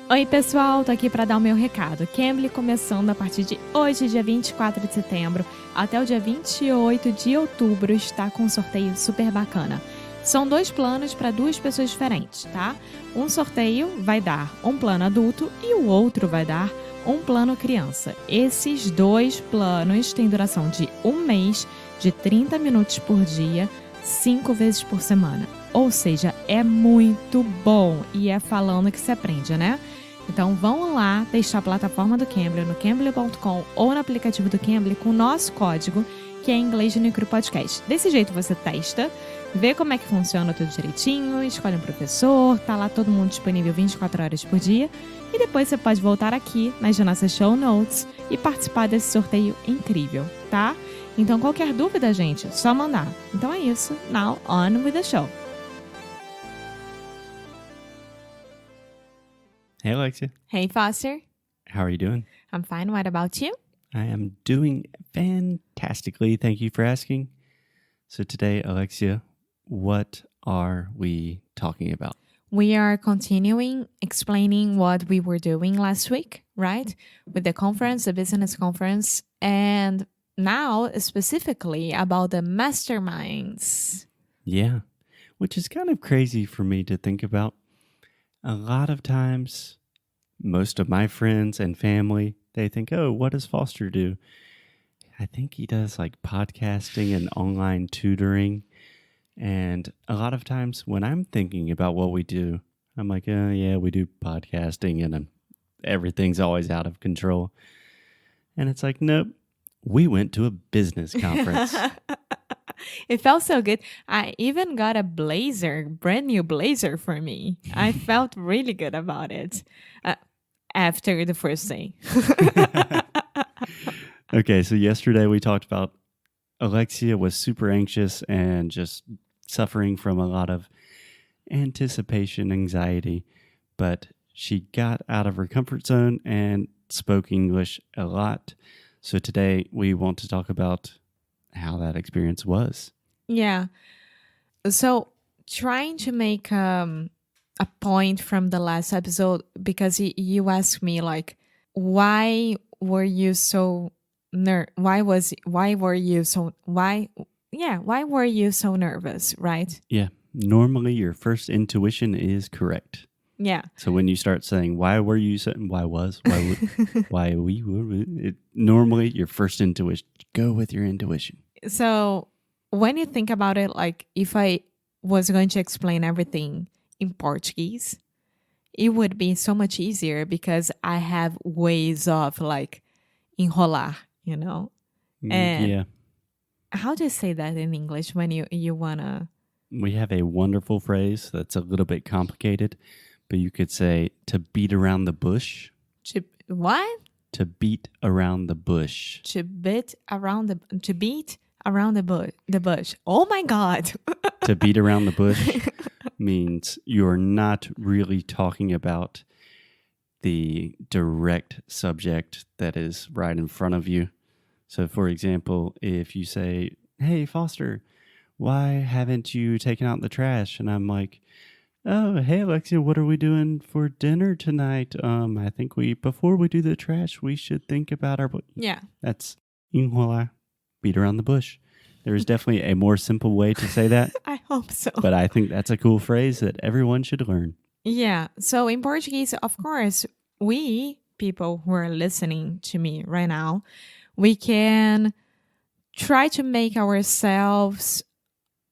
Oi pessoal, tô aqui para dar o meu recado. Cambly começando a partir de hoje, dia 24 de setembro, até o dia 28 de outubro, está com um sorteio super bacana. São 2 planos para 2 pessoas diferentes, tá? Um sorteio vai dar um plano adulto e o outro vai dar um plano criança. Esses 2 planos têm duração de 1 mês, de 30 minutos por dia, 5 vezes por semana. Ou seja, é muito bom e é falando que se aprende, né? Então vão lá testar a plataforma do Cambly no cambly.com ou no aplicativo do Cambly com o nosso código, que é em inglês no Podcast. Desse jeito você testa, vê como é que funciona tudo direitinho, escolhe um professor, tá lá todo mundo disponível 24 horas por dia e depois você pode voltar aqui nas nossas show notes e participar desse sorteio incrível, tá? Então qualquer dúvida, gente, só mandar. Então é isso. Now on with the show. Hey, Alexia. Hey, Foster. How are you doing? I'm fine. What about you? I am doing fantastically. Thank you for asking. So today, Alexia, what are we talking about? We are continuing explaining what we were doing last week, right? With the conference, the business conference, and now specifically about the masterminds. Yeah, which is kind of crazy for me to think about. A lot of times, most of my friends and family, they think, oh, what does Foster do? I think he does like podcasting and online tutoring. And a lot of times when I'm thinking about what we do, I'm like, oh, yeah, we do podcasting and everything's always out of control. And it's like, nope, we went to a business conference. It felt so good. I even got a blazer, brand new blazer for me. I felt really good about it after the first day. Okay, so yesterday we talked about Alexia was super anxious and just suffering from a lot of anticipation anxiety, but she got out of her comfort zone and spoke English a lot. So today we want to talk about how that experience was. Yeah. So trying to make a point from the last episode, because you asked me like, why were you so why were you so nervous, right? Yeah. Normally your first intuition is correct. Yeah. So when you start saying, why were you saying, normally your first intuition, go with your intuition. So when you think about it, like if I was going to explain everything in Portuguese, it would be so much easier because I have ways of like enrolar, you know? And yeah. How do you say that in English when you want to? We have a wonderful phrase that's a little bit complicated, but you could say to beat around the bush. What? To beat around the bush. To beat around the bush. Oh my God. To beat around the bush means you're not really talking about the direct subject that is right in front of you. So, for example, if you say, hey, Foster, why haven't you taken out the trash? And I'm like, oh, hey, Alexia, what are we doing for dinner tonight? I think before we do the trash, we should think about our... Yeah. That's beat around the bush. There is definitely a more simple way to say that. I hope so. But I think that's a cool phrase that everyone should learn. Yeah. So in Portuguese, of course, we, people who are listening to me right now, we can try to make ourselves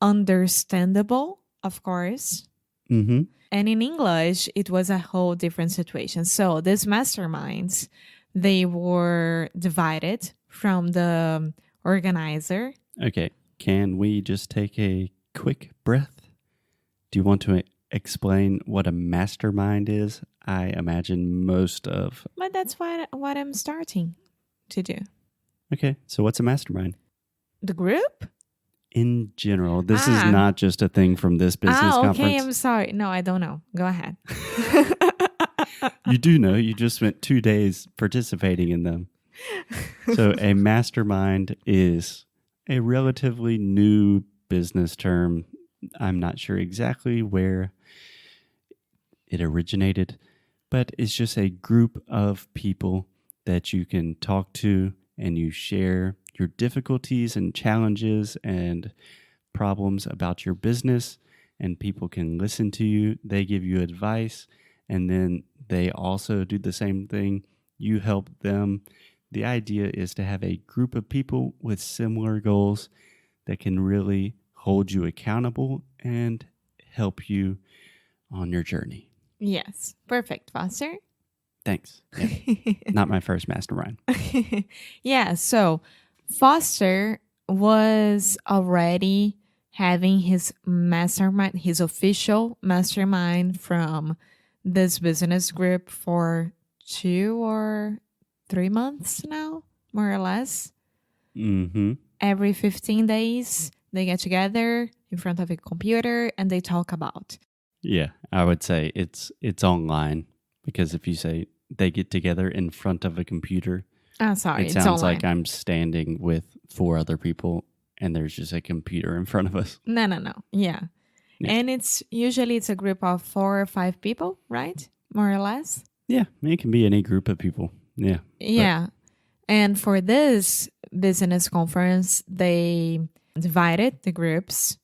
understandable, of course. Mm-hmm. And in English, it was a whole different situation. So these masterminds, they were divided from the organizer. Okay. Can we just take a quick breath? Do you want to explain what a mastermind is? I imagine most of... But that's what I'm starting to do. Okay. So what's a mastermind? The group? In general. This is not just a thing from this business conference. Okay, I'm sorry. No, I don't know. Go ahead. You do know. You just spent 2 days participating in them. So a mastermind is a relatively new business term. I'm not sure exactly where it originated, but it's just a group of people that you can talk to and you share your difficulties and challenges and problems about your business, and people can listen to you. They give you advice, and then they also do the same thing. You help them. The idea is to have a group of people with similar goals that can really hold you accountable and help you on your journey. Yes. Perfect, Foster. Thanks. Yeah. Not my first mastermind. Yeah, so Foster was already having his mastermind, his official mastermind from this business group for 2 or 3 months now, more or less. Mm-hmm. Every 15 days, they get together in front of a computer and they talk about. Yeah, I would say it's online, because if you say they get together in front of a computer, Sorry, it it's sounds online. like I'm standing with 4 other people and there's just a computer in front of us. No. Yeah. Yeah. And it's a group of 4 or 5 people, right? More or less. Yeah, it can be any group of people. Yeah. Yeah. And for this business conference, they divided the groups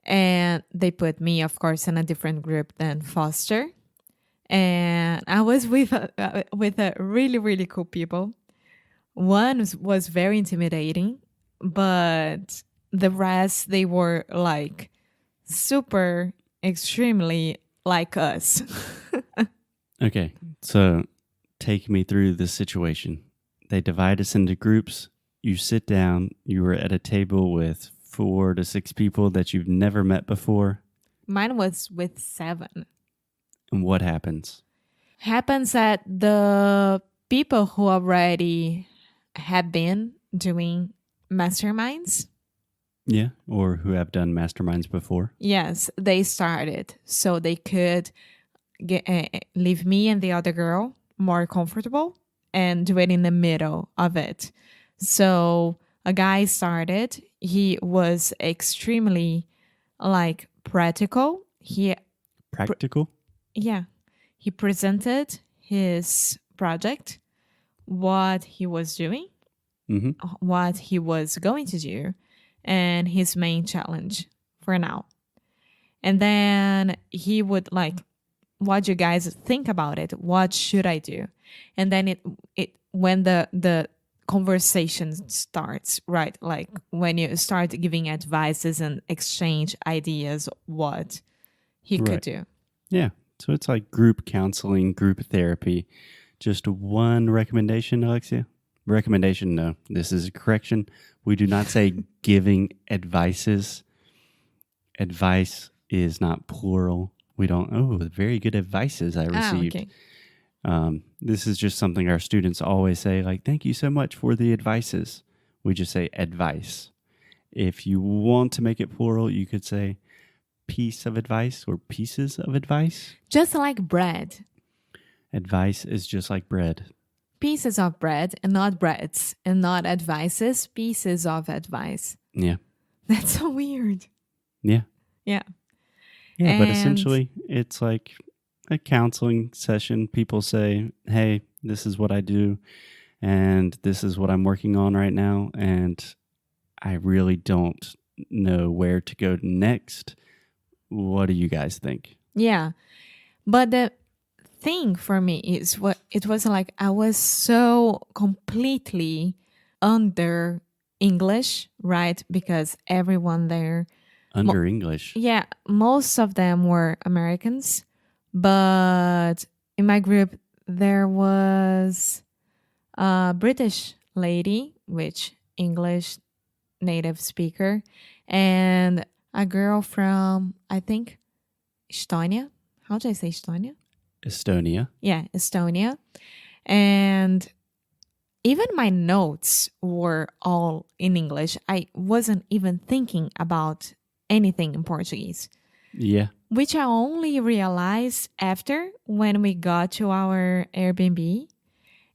and they put me, of course, in a different group than Foster. And I was with a really, really cool people. One was very intimidating, but the rest, they were like super, extremely like us. Okay, so take me through this situation. They divide us into groups. You sit down. You were at a table with 4 to 6 people that you've never met before. Mine was with 7. And what happens? Happens that the people who already had been doing masterminds, Yeah, or who have done masterminds before. yes, they started so they could leave me and the other girl more comfortable and do it in the middle of it. So a guy started. He was extremely like practical. Practical? Yeah, he presented his project, what he was doing, Mm-hmm. what he was going to do, and his main challenge for now. And then he would like, what do you guys think about it? What should I do? And then it when the conversation starts, right? Like when you start giving advices and exchange ideas, what he could do. Yeah. So it's like group counseling, group therapy. Just one recommendation, Alexia? Recommendation, no. This is a correction. We do not say giving advices. Advice is not plural. We don't, very good advices I received. Okay. This is just something our students always say, like, thank you so much for the advices. We just say advice. If you want to make it plural, you could say piece of advice or pieces of advice. Just like bread. Advice is just like bread. Pieces of bread and not breads, and not advices, pieces of advice. Yeah. That's so weird. Yeah. Yeah. Yeah, but essentially it's like a counseling session. People say, hey, this is what I do, and this is what I'm working on right now, and I really don't know where to go next. What do you guys think? Yeah. But the thing for me is what it was like, I was so completely under English, right? Because everyone there Under English. Yeah, most of them were Americans, but in my group there was a British lady, which English native speaker, and a girl from, I think, Estonia. How do I say Estonia? Estonia. Yeah, Estonia. And even my notes were all in English. I wasn't even thinking about anything in Portuguese. Yeah. Which I only realized after when we got to our Airbnb.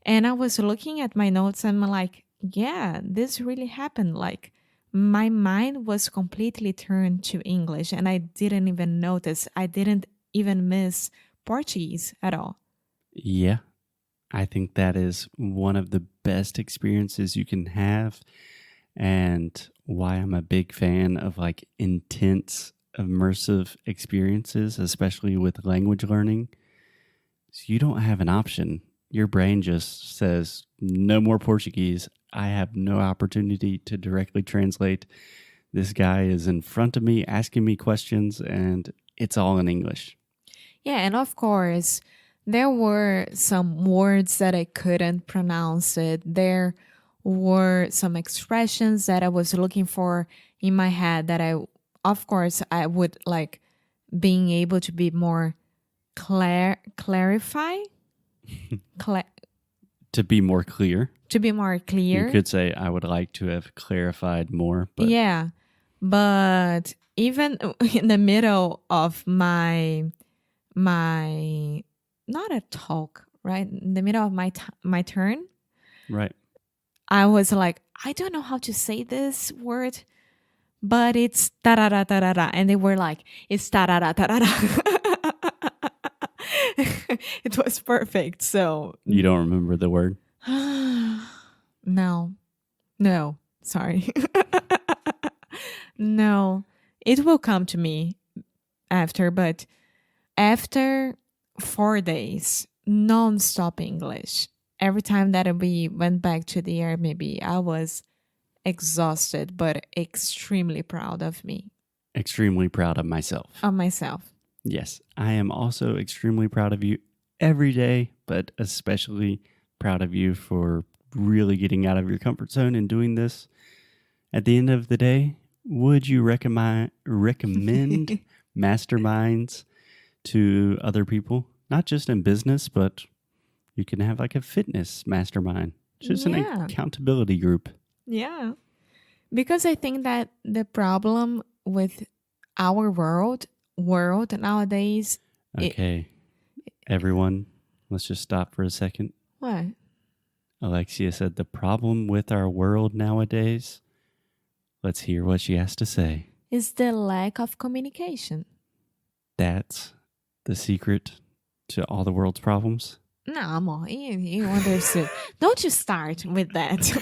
And I was looking at my notes and I'm like, yeah, this really happened. Like my mind was completely turned to English and I didn't even notice. I didn't even miss Portuguese at all. Yeah, I think that is one of the best experiences you can have, and why I'm a big fan of like intense, immersive experiences, especially with language learning. So you don't have an option. Your brain just says, no more Portuguese. I have no opportunity to directly translate. This guy is in front of me asking me questions, and it's all in English. Yeah, and of course, there were some words that I couldn't pronounce it. There were some expressions that I was looking for in my head that of course, I would like being able to be more clarify. To be more clear. To be more clear. You could say, I would like to have clarified more. But yeah, but even in the middle of my not a talk, right? In the middle of my turn, right. I was like, I don't know how to say this word, but it's tarara tarara, and they were like, it's tarara tarara. It was perfect. So you don't remember the word? No, sorry. No, it will come to me after, but after 4 days, non-stop English. Every time that we went back to the Airbnb, I was exhausted, but extremely proud of me. Extremely proud of myself. Of myself. Yes, I am also extremely proud of you every day, but especially proud of you for really getting out of your comfort zone and doing this. At the end of the day, would you recommend masterminds to other people? Not just in business, but you can have like a fitness mastermind. Just an accountability group. Yeah. Because I think that the problem with our world nowadays... Okay. Everyone, let's just stop for a second. What? Alexia said the problem with our world nowadays. Let's hear what she has to say. Is the lack of communication. That's the secret to all the world's problems? No, amor, you understood. Don't you start with that.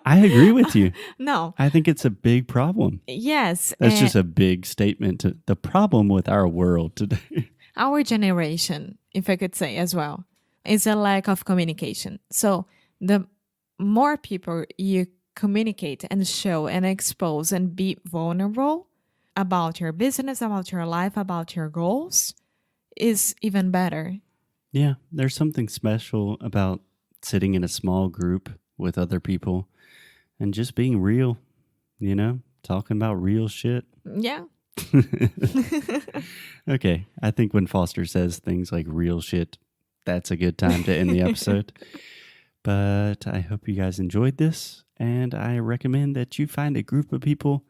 I agree with you. No. I think it's a big problem. Yes. That's just a big statement to the problem with our world today. Our generation, if I could say as well, is a lack of communication. So the more people you communicate and show and expose and be vulnerable about your business, about your life, about your goals, is even better. Yeah, there's something special about sitting in a small group with other people and just being real, talking about real shit. Yeah. Okay, I think when Foster says things like real shit, that's a good time to end the episode. But I hope you guys enjoyed this, and I recommend that you find a group of people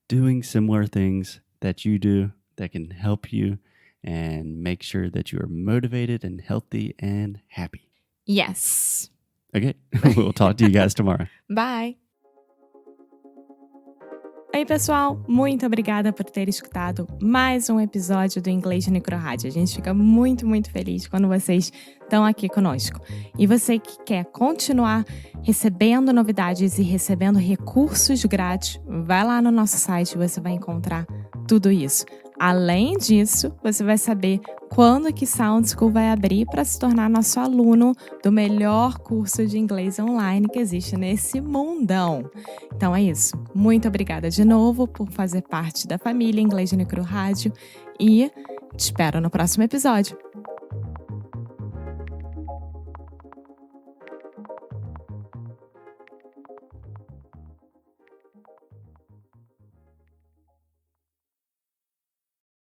doing similar things that you do that can help you and make sure that you are motivated and healthy and happy. Yes. Okay, we'll talk to you guys tomorrow. Bye. Oi, pessoal, muito obrigada por ter escutado mais um episódio do Inglês no Micro Rádio. A gente fica muito, muito feliz quando vocês estão aqui conosco. E você que quer continuar recebendo novidades e recebendo recursos grátis, vai lá no nosso site e você vai encontrar tudo isso. Além disso, você vai saber quando que Sound School vai abrir para se tornar nosso aluno do melhor curso de inglês online que existe nesse mundão. Então é isso. Muito obrigada de novo por fazer parte da família Inglês no Micro Rádio e te espero no próximo episódio.